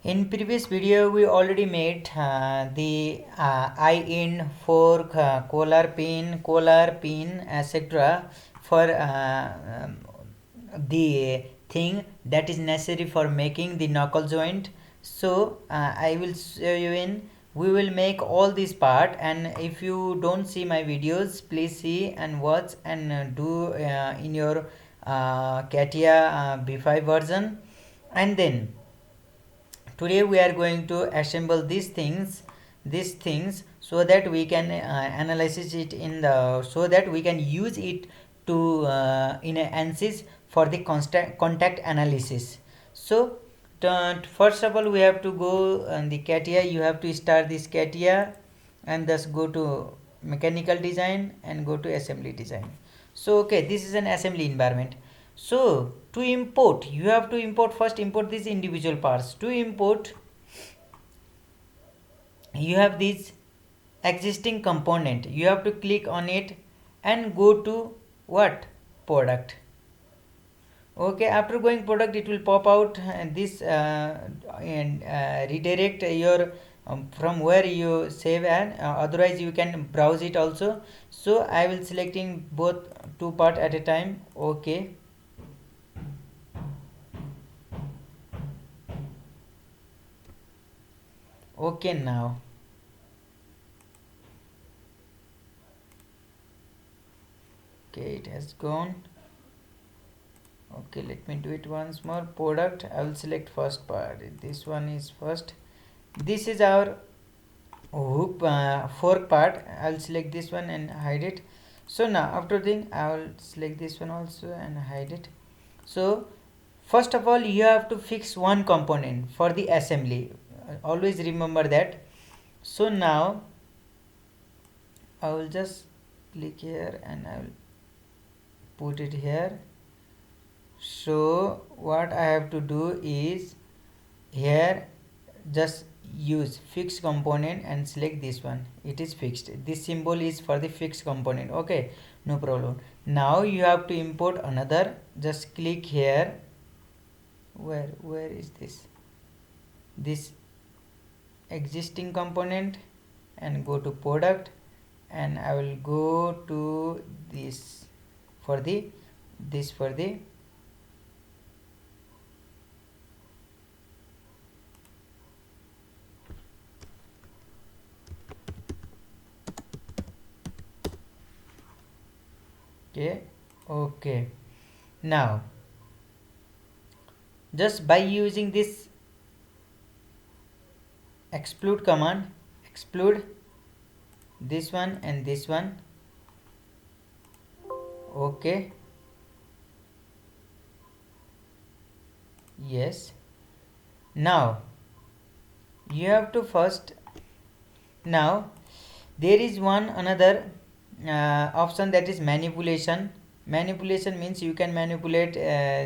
In previous video we already made the eye in fork, collar pin, etc. for the thing that is necessary for making the knuckle joint. So I will show you in. We will make all this part, and if you don't see my videos, please see and watch and do in your Catia B5 version. And then today we are going to assemble these things so that we can analyze it in the so that we can use it to in a ANSYS for the contact analysis. So first of all we have to go on the Catia. You have to start this Catia and thus go to mechanical design and go to assembly design. So okay, this is an assembly environment. So to import, you have to import these individual parts. To import, you have this existing component. You have to click on it and go to what? Product. Okay, after going product, it will pop out this and redirect your from where you save, and otherwise you can browse it also. So I will selecting both two part at a time. Okay. Okay, now okay, it has gone. Okay, let me do it once more. Product, I will select first part. This one is first. This is our hook fork part. I'll select this one and hide it. So now after thing I will select this one also and hide it. So first of all you have to fix one component for the assembly. Always remember that. So now I will just click here and I will put it here. So what I have to do is here just use fixed component and select this one. It is fixed. This symbol is for the fixed component. Okay, no problem. Now you have to import another. Just click here. Where is this existing component and go to product, and I will go to this for the okay. Now just by using this exclude command, exclude this one and this one. Okay, yes. Now you have to first, now there is one another option, that is manipulation. Manipulation means you can manipulate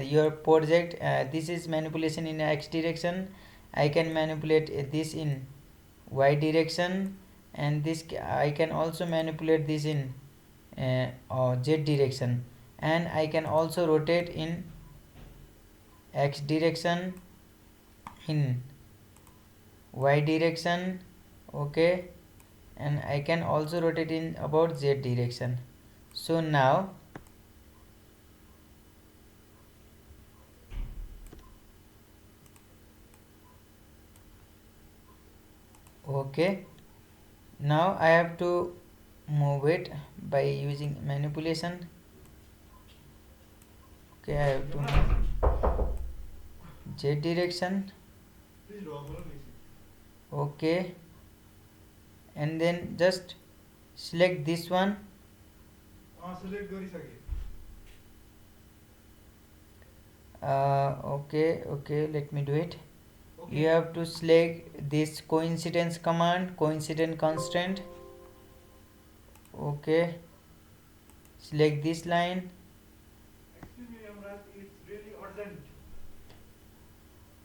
your project. This is manipulation in x direction. I can manipulate this in y direction, and this I can also manipulate this in z direction, and I can also rotate in x direction, in y direction. Okay, and I can also rotate in about z direction. So now okay, now I have to move it by using manipulation. Okay, I have to move z direction. Okay, and then just select this one. Okay, let me do it. You have to select this coincidence command, coincident constraint. Okay, select this line.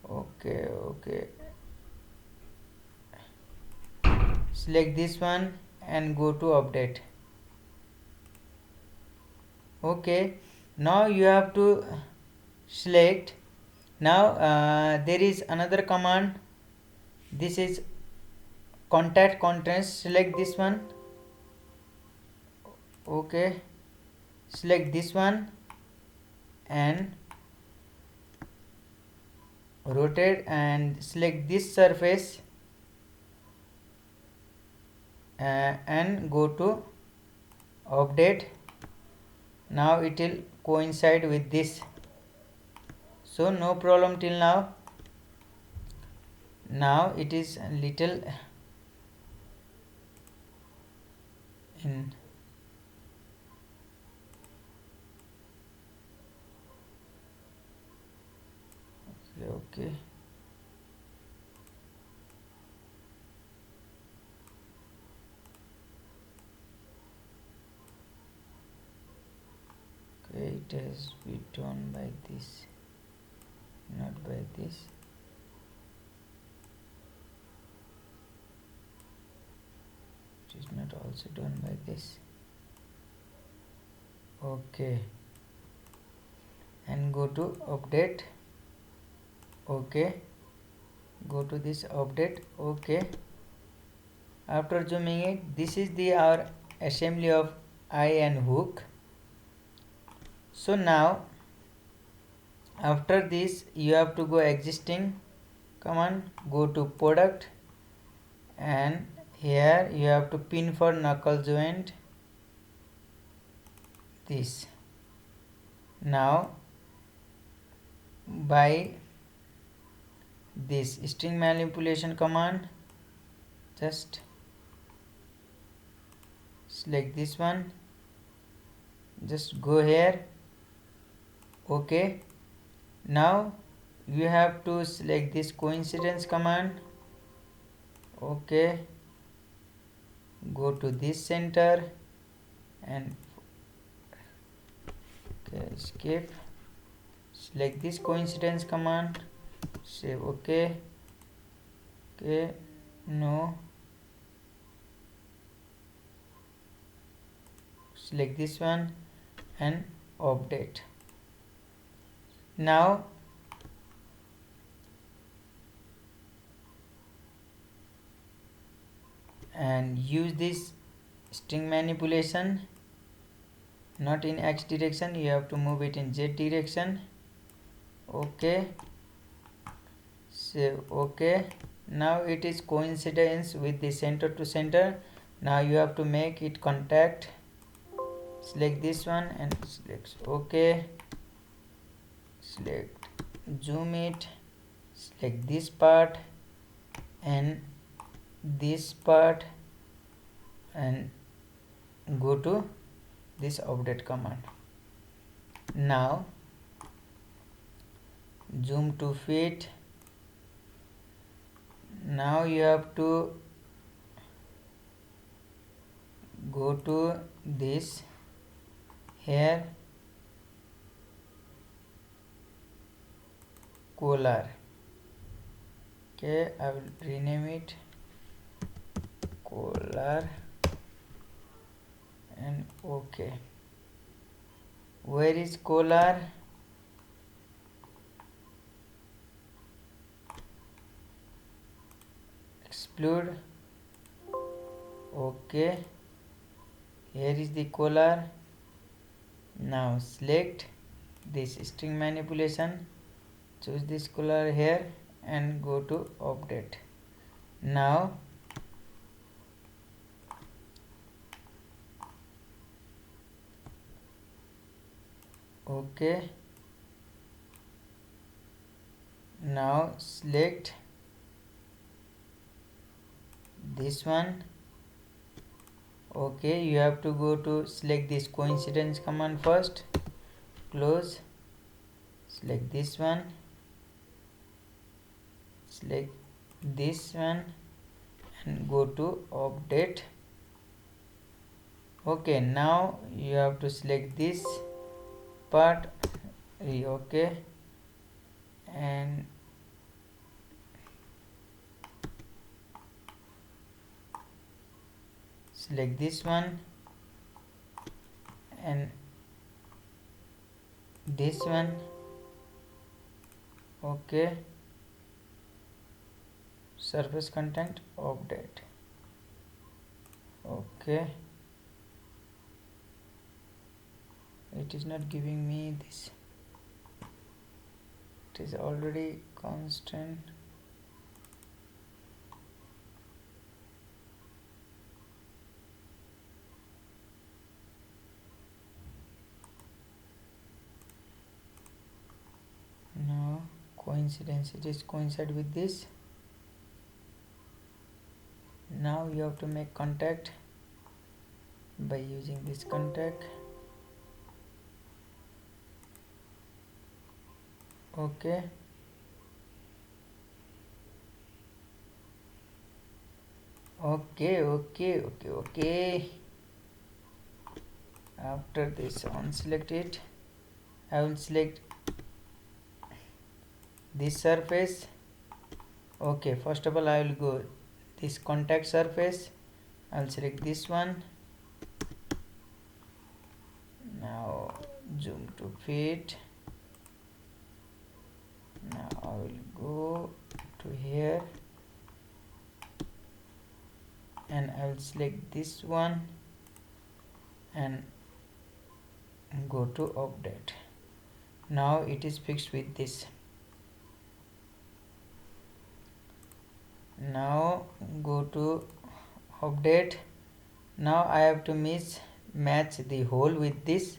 Okay, select this one and go to update. Okay, now you have to select. Now there is another command this is contact constraints. Select this one. Okay, select this one and rotate and select this surface and go to update. Now it will coincide with this, so no problem till now. Now it is a little in okay. Okay, it has been done by this, not by this. It is not also done by this. Okay, and go to update. Okay, go to this update. Okay, after zooming it, this is the our assembly of eye and hook. So now after this you have to go existing command, go to product, and here you have to pin for knuckle joint this. Now by this string manipulation command, just select this one, just go here. Okay, now you have to select this coincidence command. Okay, go to this center and okay, escape, select this coincidence command, save. Okay, okay, no, select this one and update. Now and use this string manipulation, not in x direction, you have to move it in z direction. Okay, save. Okay, now it is coincidence with the center to center. Now you have to make it contact, select this one and select. Okay, select, zoom it, select this part and this part and go to this update command. Now zoom to fit. Now you have to go to this here collar. Okay, I will rename it collar and okay. Where is collar? Explode. Okay, here is the collar. Now select this string manipulation, choose this collar here and go to update. Now okay, now select this one. Okay, you have to go to select this coincidence command first, close, select this one, select this one and go to update. Okay, now you have to select this part. Okay, and select this one and this one. Okay, surface content update. Okay, it is not giving me this, it is already constant. No coincidence, it is coincide with this. Now you have to make contact by using this contact. Okay, okay. After this unselect it, I will select this surface. Okay, first of all I will go this contact surface, I will select this one. Now zoom to fit. Now I will go to here and I will select this one and go to update. Now it is fixed with this. Now go to update. Now I have to match the hole with this.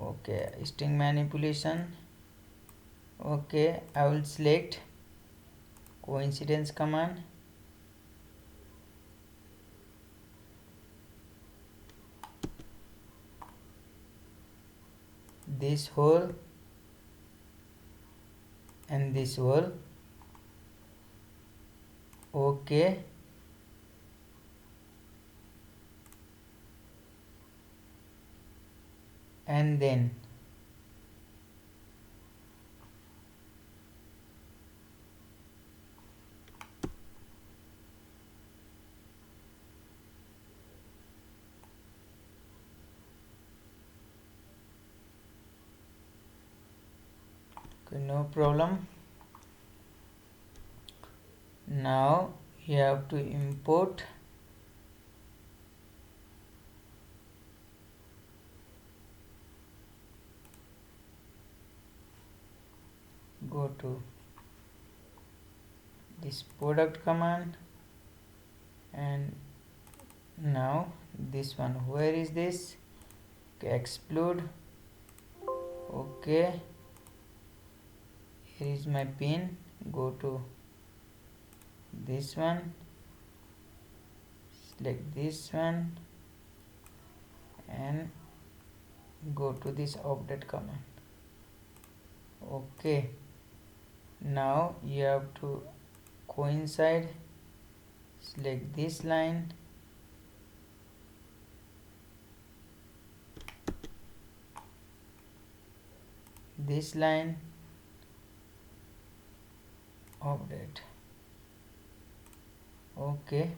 Okay, string manipulation. Okay, I will select coincidence command. This hole and this hole. Okay, and then okay, no problem. Now you have to import go to this product command and now this one, where is this? Okay, explode. Okay, here is my pin, go to this one, select this one and go to this update command. Okay, now you have to coincide, select this line, this line, update. Okay,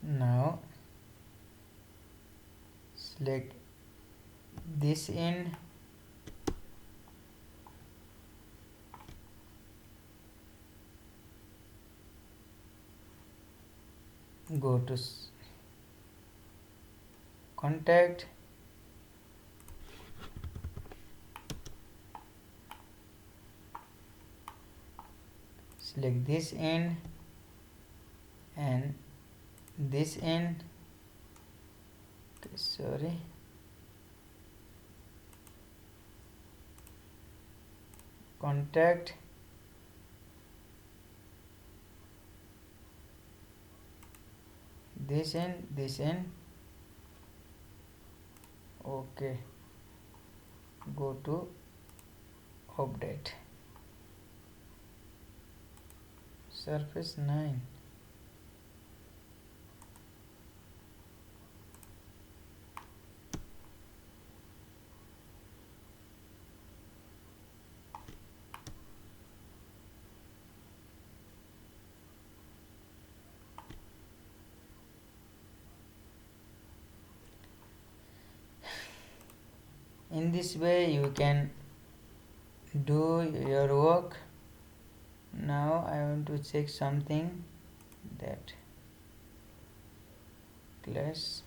now select this end, go to contact, select this end and this end. Okay, sorry, contact, this end. Okay, go to update, surface 9. in this way you can do your work. Now I want to check something that class.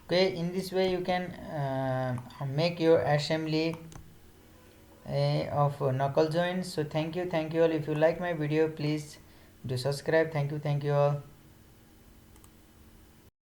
Okay, in this way you can make your assembly of knuckle joints. So thank you all. If you like my video, please do subscribe. Thank you all.